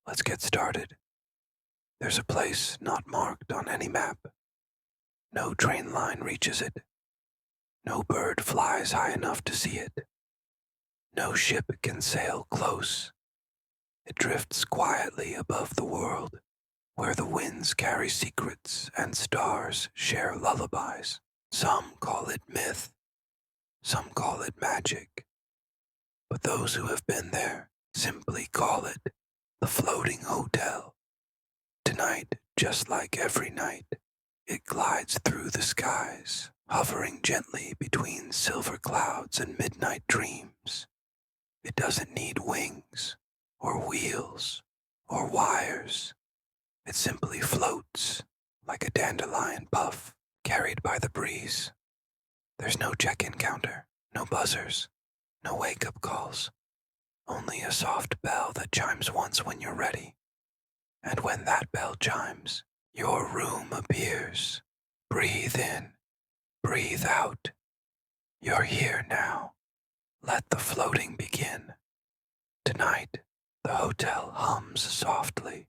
Let's get started. There's a place not marked on any map. No train line reaches it. No bird flies high enough to see it. No ship can sail close. It drifts quietly above the world, where the winds carry secrets and stars share lullabies. Some call it myth, some call it magic, but those who have been there simply call it the floating hotel. Tonight, just like every night, it glides through the skies, hovering gently between silver clouds and midnight dreams. It doesn't need wings, or wheels, or wires. It simply floats like a dandelion puff carried by the breeze. There's no check-in counter, no buzzers, no wake-up calls, only a soft bell that chimes once when you're ready. And when that bell chimes, your room appears. Breathe in, breathe out. You're here now. Let the floating begin. Tonight, the hotel hums softly,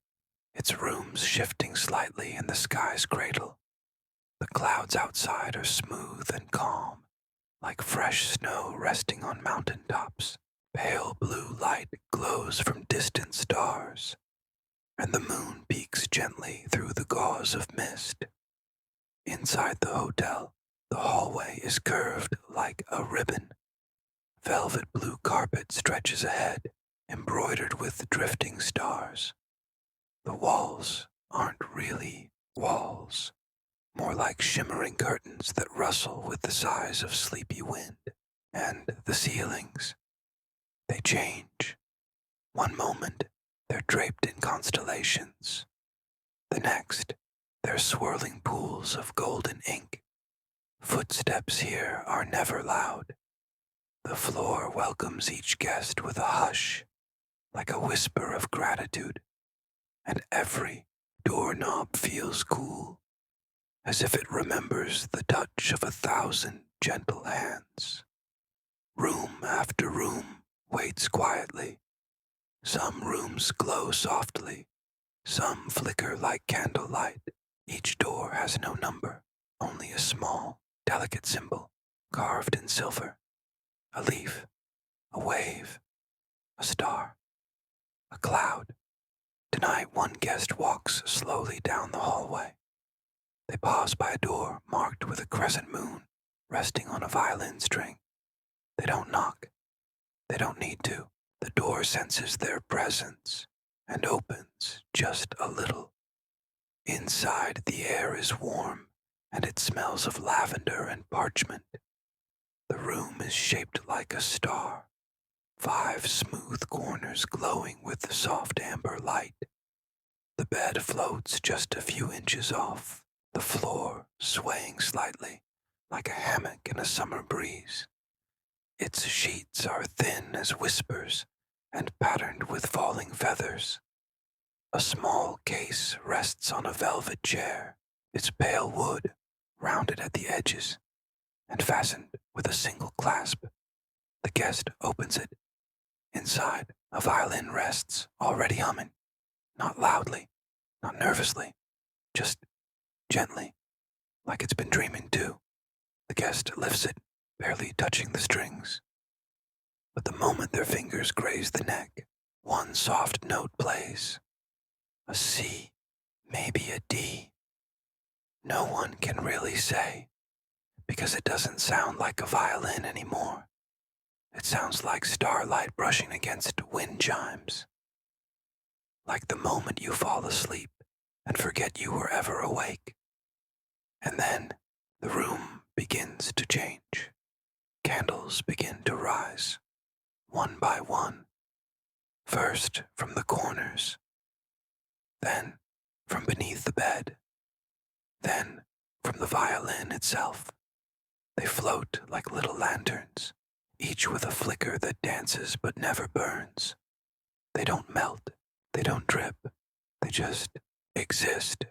its rooms shifting slightly in the sky's cradle. The clouds outside are smooth and calm, like fresh snow resting on mountain tops. Pale blue light glows from distant stars, and the moon peeks gently through the gauze of mist. Inside the hotel, the hallway is curved like a ribbon. Velvet blue carpet stretches ahead, embroidered with drifting stars. The walls aren't really walls, more like shimmering curtains that rustle with the sighs of sleepy wind. And the ceilings, they change. One moment, they're draped in constellations. The next, they're swirling pools of golden ink. Footsteps here are never loud. The floor welcomes each guest with a hush, like a whisper of gratitude, and every doorknob feels cool, as if it remembers the touch of 1,000 gentle hands. Room after room waits quietly. Some rooms glow softly, some flicker like candlelight. Each door has no number, only a small, delicate symbol carved in silver. A leaf, a wave, a star, a cloud. Tonight one guest walks slowly down the hallway. They pause by a door marked with a crescent moon resting on a violin string. They don't knock. They don't need to. The door senses their presence and opens just a little. Inside, the air is warm and it smells of lavender and parchment. The room is shaped like a star, 5 smooth corners glowing with soft amber light. The bed floats just a few inches off, the floor swaying slightly like a hammock in a summer breeze. Its sheets are thin as whispers and patterned with falling feathers. A small case rests on a velvet chair, its pale wood rounded at the edges and fastened with a single clasp. The guest opens it. Inside, a violin rests, already humming, not loudly, not nervously, just gently, like it's been dreaming too. The guest lifts it, barely touching the strings. But the moment their fingers graze the neck, one soft note plays. A C, maybe a D. No one can really say, because it doesn't sound like a violin anymore. It sounds like starlight brushing against wind chimes. Like the moment you fall asleep and forget you were ever awake. And then the room begins to change. Candles begin to rise, one by one. First from the corners, then from beneath the bed, then from the violin itself. They float like little lanterns, each with a flicker that dances but never burns. They don't melt, they don't drip, they just exist.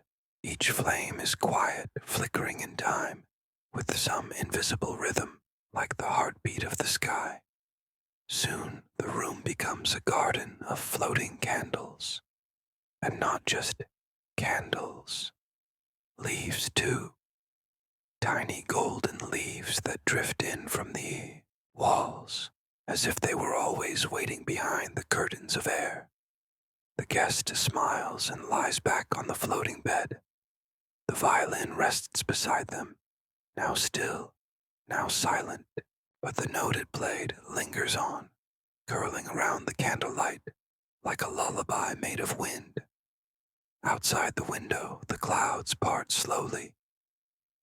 Each flame is quiet, flickering in time, with some invisible rhythm, like the heartbeat of the sky. Soon the room becomes a garden of floating candles. And not just candles, leaves too. Tiny golden leaves that drift in from the walls, as if they were always waiting behind the curtains of air. The guest smiles and lies back on the floating bed. The violin rests beside them, now still, now silent, but the note it played lingers on, curling around the candlelight like a lullaby made of wind. Outside the window, the clouds part slowly.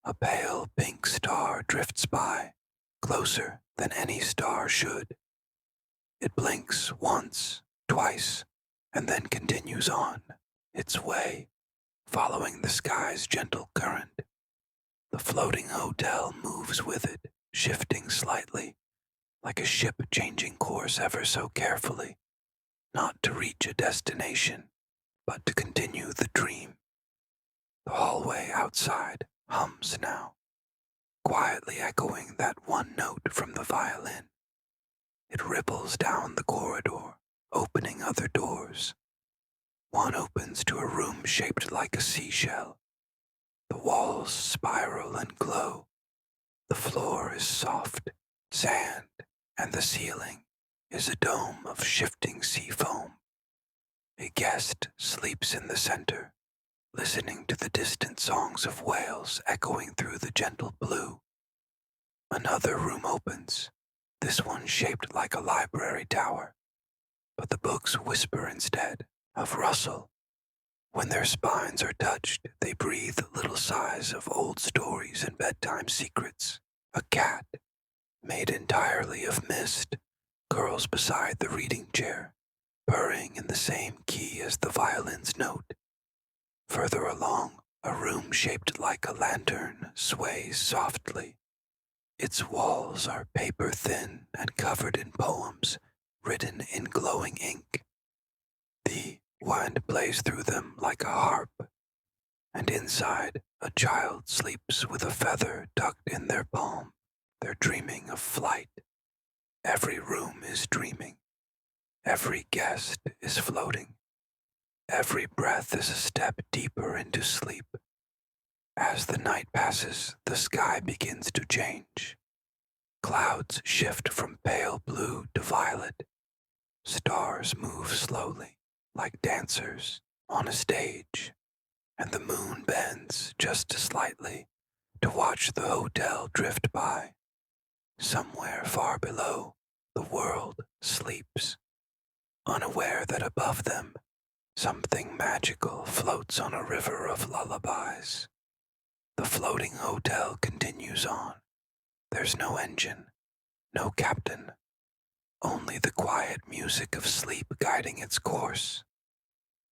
A pale pink star drifts by, closer than any star should. It blinks once, twice, and then continues on, its way, following the sky's gentle current. The floating hotel moves with it, shifting slightly, like a ship changing course ever so carefully, not to reach a destination, but to continue the dream. The hallway outside hums now, quietly echoing that one note from the violin. It ripples down the corridor, opening other doors. One opens to a room shaped like a seashell. The walls spiral and glow. The floor is soft sand, and the ceiling is a dome of shifting sea foam. A guest sleeps in the center, listening to the distant songs of whales echoing through the gentle blue. Another room opens, this one shaped like a library tower, but the books whisper instead of rustle. When their spines are touched, they breathe little sighs of old stories and bedtime secrets. A cat, made entirely of mist, curls beside the reading chair, purring in the same key as the violin's note. Further along, a room shaped like a lantern sways softly. Its walls are paper thin and covered in poems written in glowing ink. The wind plays through them like a harp, and inside a child sleeps with a feather tucked in their palm. They're dreaming of flight. Every room is dreaming. Every guest is floating. Every breath is a step deeper into sleep. As the night passes, the sky begins to change. Clouds shift from pale blue to violet. Stars move slowly, like dancers on a stage, and the moon bends just slightly to watch the hotel drift by. Somewhere far below, the world sleeps, unaware that above them, something magical floats on a river of lullabies. The floating hotel continues on. There's no engine, no captain, only the quiet music of sleep guiding its course.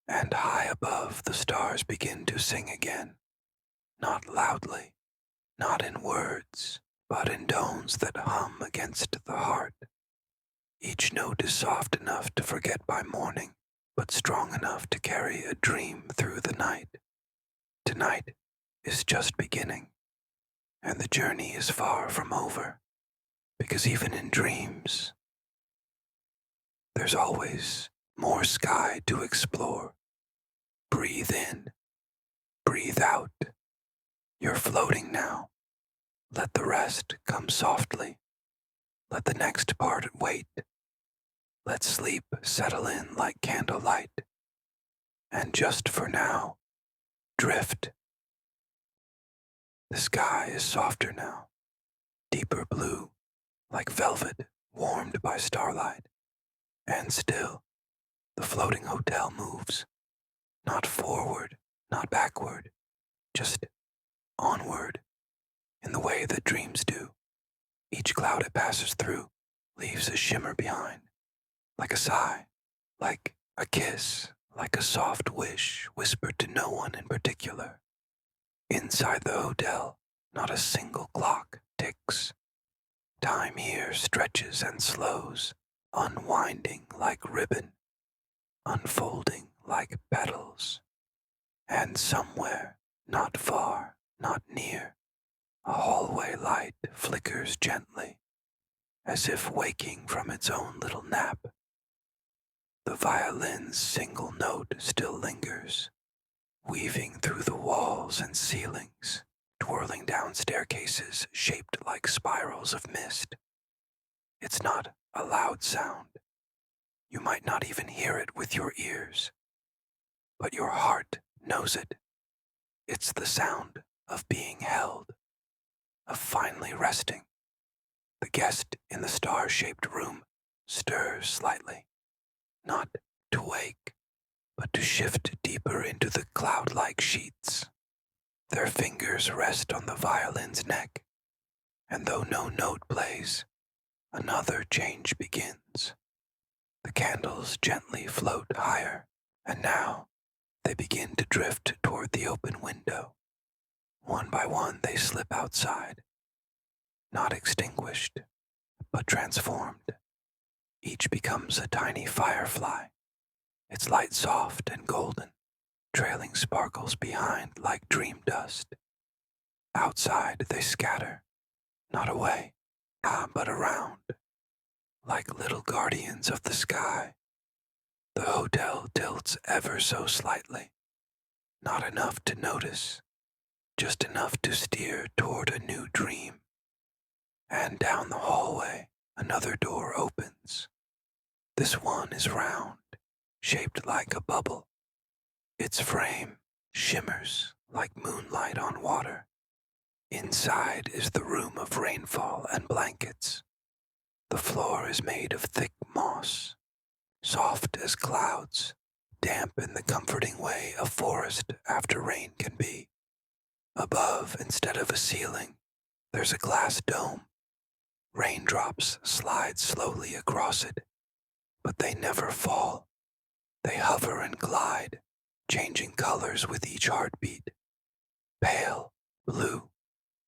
And high above, the stars begin to sing again, not loudly, not in words, but in tones that hum against the heart. Each note is soft enough to forget by morning, but strong enough to carry a dream through the night. Tonight is just beginning, and the journey is far from over, because even in dreams, there's always more sky to explore. Breathe in, breathe out. You're floating now. Let the rest come softly. Let the next part wait. Let sleep settle in like candlelight. And just for now, drift. The sky is softer now, deeper blue, like velvet warmed by starlight. And still, the floating hotel moves. Not forward, not backward, just onward, in the way that dreams do. Each cloud it passes through leaves a shimmer behind, like a sigh, like a kiss, like a soft wish whispered to no one in particular. Inside the hotel, not a single clock ticks. Time here stretches and slows, unwinding like ribbon, unfolding like petals. And somewhere, not far, not near, a hallway light flickers gently, as if waking from its own little nap. The violin's single note still lingers, walls and ceilings, twirling down staircases shaped like spirals of mist. It's not a loud sound. You might not even hear it with your ears, but your heart knows it. It's the sound of being held, of finally resting. The guest in the star-shaped room stirs slightly, not to wake, but to shift deeper into the cloud-like sheets. Their fingers rest on the violin's neck, and though no note plays, another change begins. The candles gently float higher, and now they begin to drift toward the open window. One by one they slip outside, not extinguished, but transformed. Each becomes a tiny firefly, its light soft and golden, trailing sparkles behind like dream dust. Outside they scatter, not away, but around, like little guardians of the sky. The hotel tilts ever so slightly, not enough to notice, just enough to steer toward a new dream. And down the hallway, another door opens. This one is round, shaped like a bubble. Its frame shimmers like moonlight on water. Inside is the room of rainfall and blankets. The floor is made of thick moss, soft as clouds, damp in the comforting way a forest after rain can be. Above, instead of a ceiling, there's a glass dome. Raindrops slide slowly across it, but they never fall. They hover and glide, changing colors with each heartbeat. Pale blue,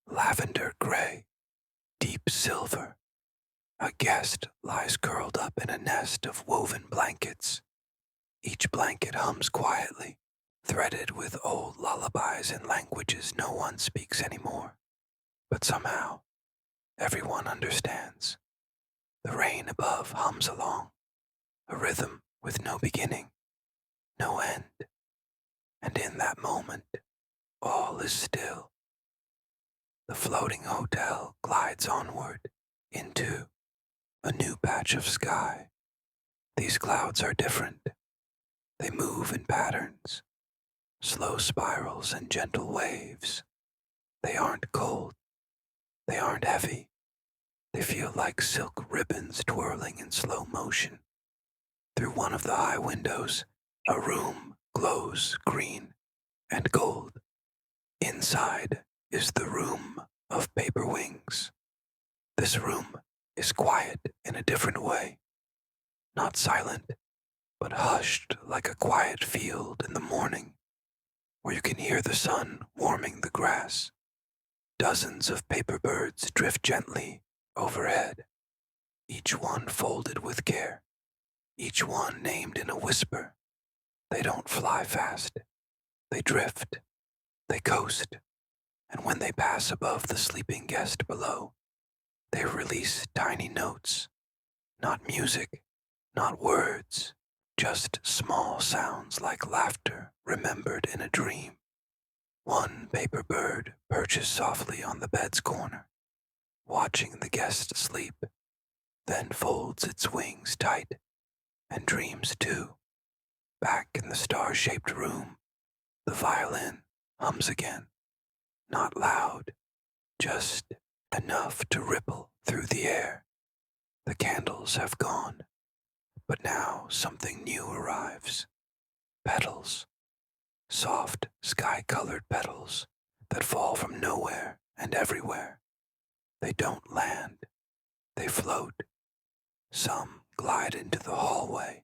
lavender gray, deep silver. A guest lies curled up in a nest of woven blankets. Each blanket hums quietly, threaded with old lullabies in languages no one speaks anymore. But somehow, everyone understands. The rain above hums along, a rhythm with no beginning, no end. And in that moment, all is still. The floating hotel glides onward into a new patch of sky. These clouds are different. They move in patterns, slow spirals and gentle waves. They aren't cold. They aren't heavy. They feel like silk ribbons twirling in slow motion. Through one of the high windows, a room glows green and gold. Inside is the room of paper wings. This room is quiet in a different way. Not silent, but hushed like a quiet field in the morning, where you can hear the sun warming the grass. Dozens of paper birds drift gently overhead, each one folded with care, each one named in a whisper. They don't fly fast. They drift. They coast. And when they pass above the sleeping guest below, they release tiny notes. Not music, not words, just small sounds like laughter remembered in a dream. One paper bird perches softly on the bed's corner, watching the guest sleep, then folds its wings tight and dreams too. Back in the star-shaped room, the violin hums again, not loud, just enough to ripple through the air. The candles have gone, but now something new arrives. Petals, soft sky-colored petals that fall from nowhere and everywhere. They don't land, they float. Some glide into the hallway,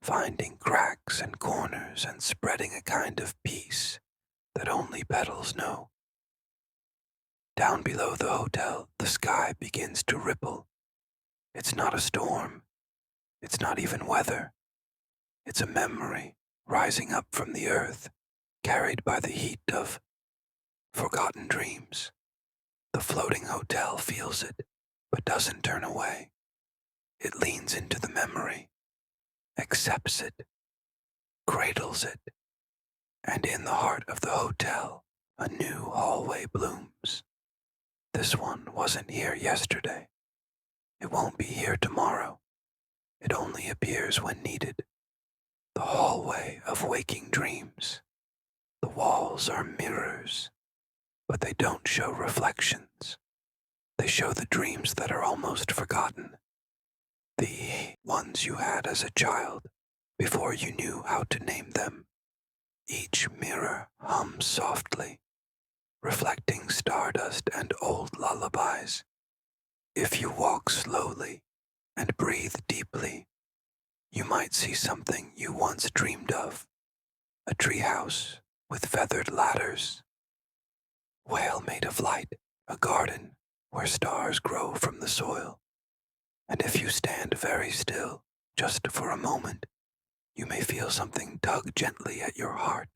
finding cracks and corners and spreading a kind of peace that only petals know. Down below the hotel, the sky begins to ripple. It's not a storm. It's not even weather. It's a memory rising up from the earth, carried by the heat of forgotten dreams. The floating hotel feels it, but doesn't turn away. It leans into the memory, accepts it, cradles it, and in the heart of the hotel, A new hallway blooms. This one wasn't here yesterday. It won't be here tomorrow. It only appears when needed. The hallway of waking dreams. The walls are mirrors, but they don't show reflections. They show the dreams that are almost forgotten. The ones you had as a child before you knew how to name them. Each mirror hums softly, reflecting stardust and old lullabies. If you walk slowly and breathe deeply, you might see something you once dreamed of. A treehouse with feathered ladders. Whale made of light, a garden where stars grow from the soil. And if you stand very still, just for a moment, you may feel something tug gently at your heart.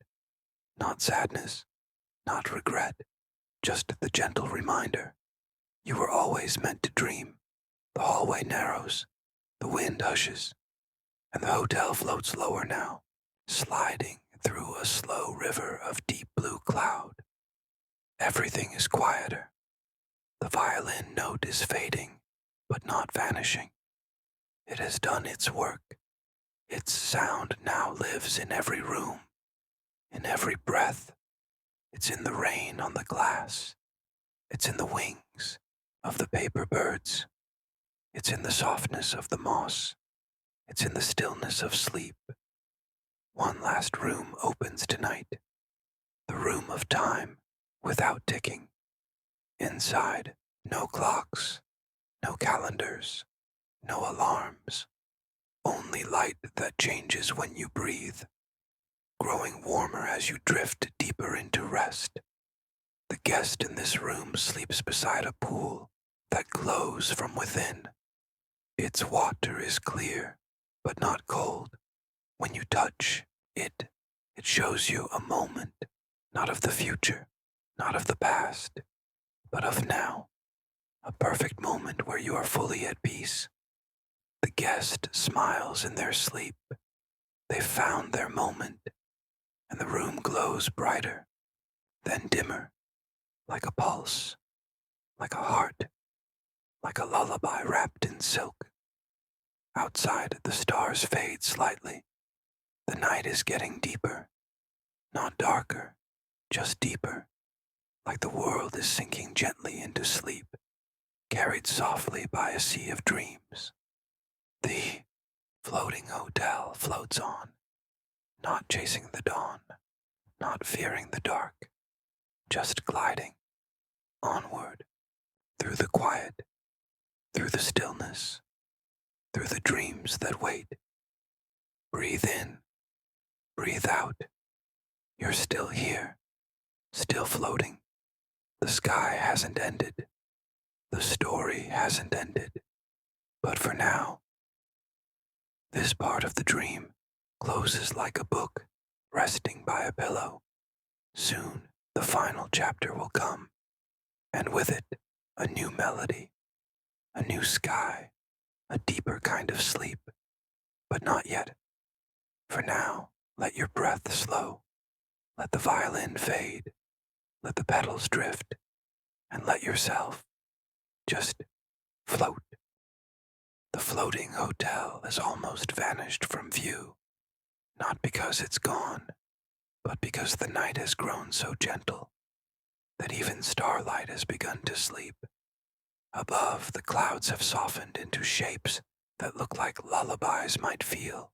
Not sadness, not regret, just the gentle reminder. You were always meant to dream. The hallway narrows, the wind hushes, and the hotel floats lower now, sliding through a slow river of deep blue cloud. Everything is quieter. The violin note is fading, but not vanishing. It has done its work. Its sound now lives in every room, in every breath. It's in the rain on the glass. It's in the wings of the paper birds. It's in the softness of the moss. It's in the stillness of sleep. One last room opens tonight. The room of time, without ticking. Inside, no clocks, no calendars, no alarms. Only light that changes when you breathe, growing warmer as you drift deeper into rest. The guest in this room sleeps beside a pool that glows from within. Its water is clear, but not cold. When you touch it, it shows you a moment, not of the future, not of the past, but of now. A perfect moment where you are fully at peace. The guest smiles in their sleep. They've found their moment, and the room glows brighter, then dimmer, like a pulse, like a heart, like a lullaby wrapped in silk. Outside, the stars fade slightly. The night is getting deeper, not darker, just deeper, like the world is sinking gently into sleep, carried softly by a sea of dreams. The floating hotel floats on, not chasing the dawn, not fearing the dark, just gliding onward through the quiet, through the stillness, through the dreams that wait. Breathe in, breathe out. You're still here, still floating. The sky hasn't ended. The story hasn't ended. But for now, this part of the dream closes like a book resting by a pillow. Soon the final chapter will come, and with it a new melody, a new sky, a deeper kind of sleep. But not yet. For now, let your breath slow. Let the violin fade. Let the petals drift. And let yourself just float. The floating hotel has almost vanished from view, not because it's gone, but because the night has grown so gentle that even starlight has begun to sleep. Above, the clouds have softened into shapes that look like lullabies might feel.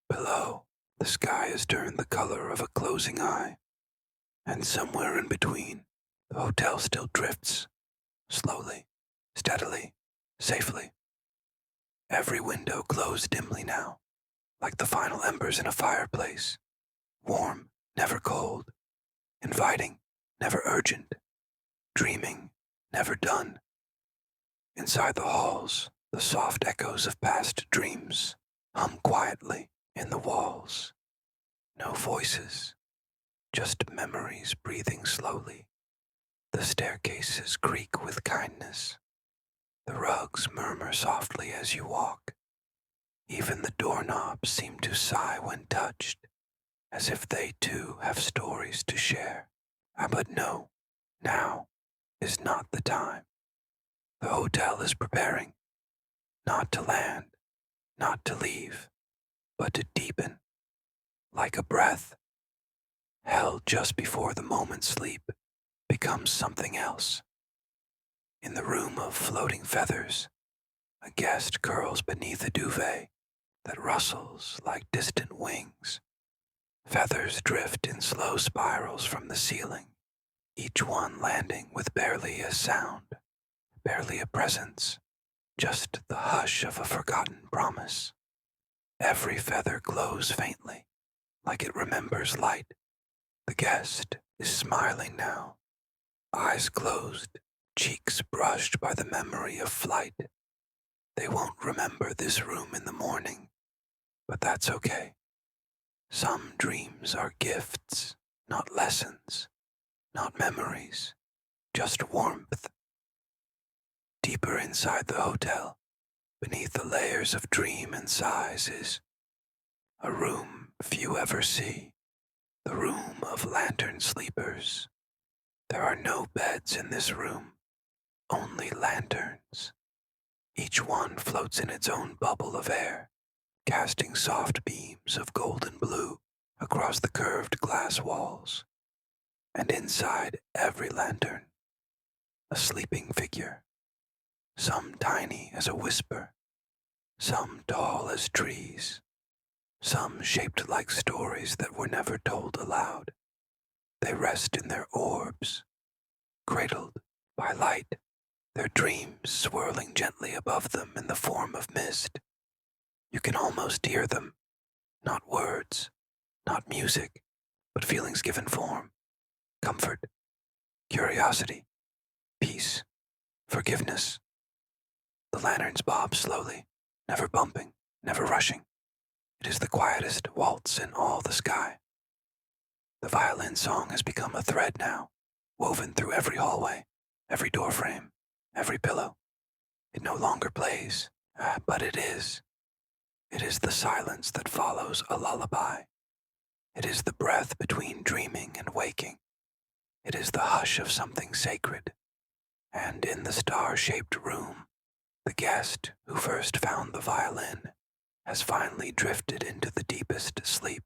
Below, the sky has turned the color of a closing eye. And somewhere in between, the hotel still drifts, slowly, steadily, safely. Every window glows dimly now, like the final embers in a fireplace. Warm, never cold. Inviting, never urgent. Dreaming, never done. Inside the halls, the soft echoes of past dreams hum quietly in the walls. No voices, just memories breathing slowly. The staircases creak with kindness. The rugs murmur softly as you walk. Even the doorknobs seem to sigh when touched, as if they too have stories to share. But no, now is not the time. The hotel is preparing, not to land, not to leave, but to deepen, like a breath, held just before the moment's sleep becomes something else. In the room of floating feathers, a guest curls beneath a duvet that rustles like distant wings. Feathers drift in slow spirals from the ceiling, each one landing with barely a sound, barely a presence, just the hush of a forgotten promise. Every feather glows faintly, like it remembers light. The guest is smiling now, eyes closed, cheeks brushed by the memory of flight. They won't remember this room in the morning, but that's okay. Some dreams are gifts, not lessons, not memories, just warmth. Deeper inside the hotel, beneath the layers of dream and sighs, is a room few ever see, the room of lantern sleepers. There are no beds in this room, only lanterns. Each one floats in its own bubble of air, casting soft beams of golden blue across the curved glass walls. And inside every lantern, a sleeping figure, some tiny as a whisper, some tall as trees, some shaped like stories that were never told aloud. They rest in their orbs, cradled by light, their dreams swirling gently above them in the form of mist. You can almost hear them, not words, not music, but feelings given form, comfort, curiosity, peace, forgiveness. The lanterns bob slowly, never bumping, never rushing. It is the quietest waltz in all the sky. The violin song has become a thread now, woven through every hallway, every doorframe, every pillow. It no longer plays, but it is. It is the silence that follows a lullaby. It is the breath between dreaming and waking. It is the hush of something sacred. And in the star-shaped room, the guest who first found the violin has finally drifted into the deepest sleep.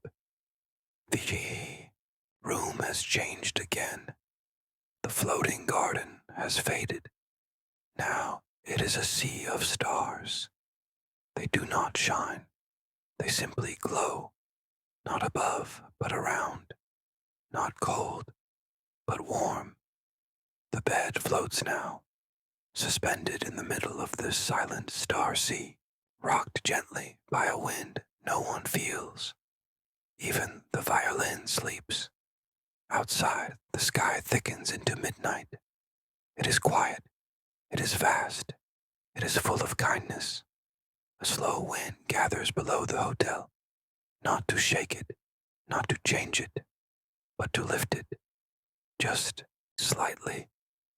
The room has changed again. The floating garden has faded. Now it is a sea of stars. They do not shine. They simply glow, not above, but around, not cold, but warm. The bed floats now, suspended in the middle of this silent star sea, rocked gently by a wind no one feels. Even the violin sleeps. Outside, the sky thickens into midnight. It is quiet. It is vast. It is full of kindness. A slow wind gathers below the hotel, not to shake it, not to change it, but to lift it, just slightly,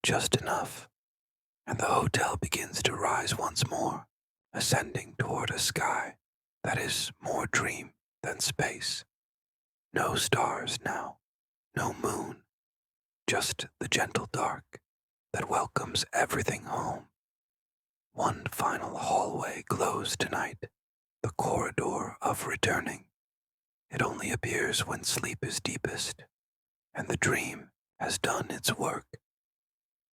just enough. And the hotel begins to rise once more, ascending toward a sky that is more dream than space. No stars now, no moon, just the gentle dark that welcomes everything home. One final hallway glows tonight, the corridor of returning. It only appears when sleep is deepest, and the dream has done its work.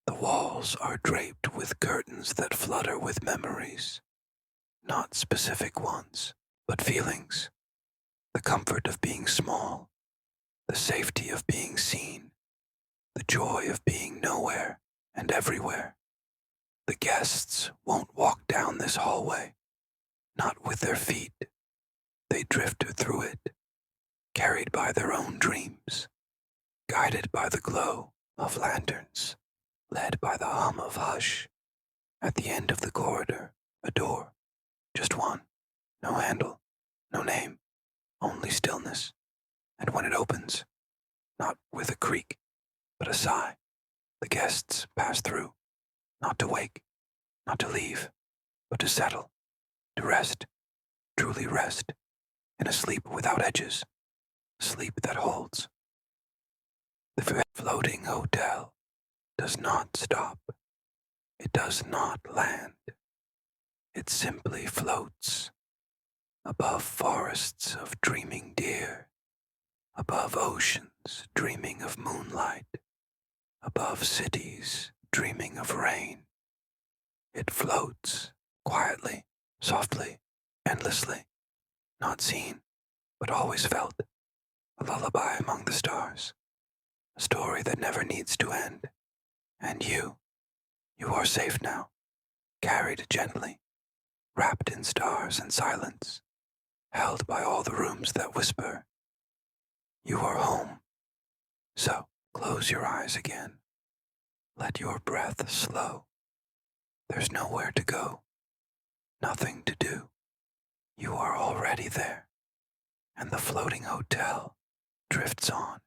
The walls are draped with curtains that flutter with memories, not specific ones, but feelings. The comfort of being small, the safety of being seen, the joy of being nowhere and everywhere. The guests won't walk down this hallway, not with their feet. They drift through it, carried by their own dreams, guided by the glow of lanterns, led by the hum of hush. At the end of the corridor, a door, just one, no handle, no name, only stillness. And when it opens, not with a creak, but a sigh, the guests pass through, not to wake, not to leave, but to settle, to rest, truly rest, in a sleep without edges, a sleep that holds. The floating hotel does not stop. It does not land. It simply floats above forests of dreaming deer, above oceans dreaming of moonlight, above cities dreaming of rain. It floats quietly, softly, endlessly, not seen, but always felt. A lullaby among the stars, a story that never needs to end. And you are safe now, carried gently, wrapped in stars and silence, held by all the rooms that whisper. You are home. So close your eyes again. Let your breath slow. There's nowhere to go, nothing to do. You are already there, and the floating hotel drifts on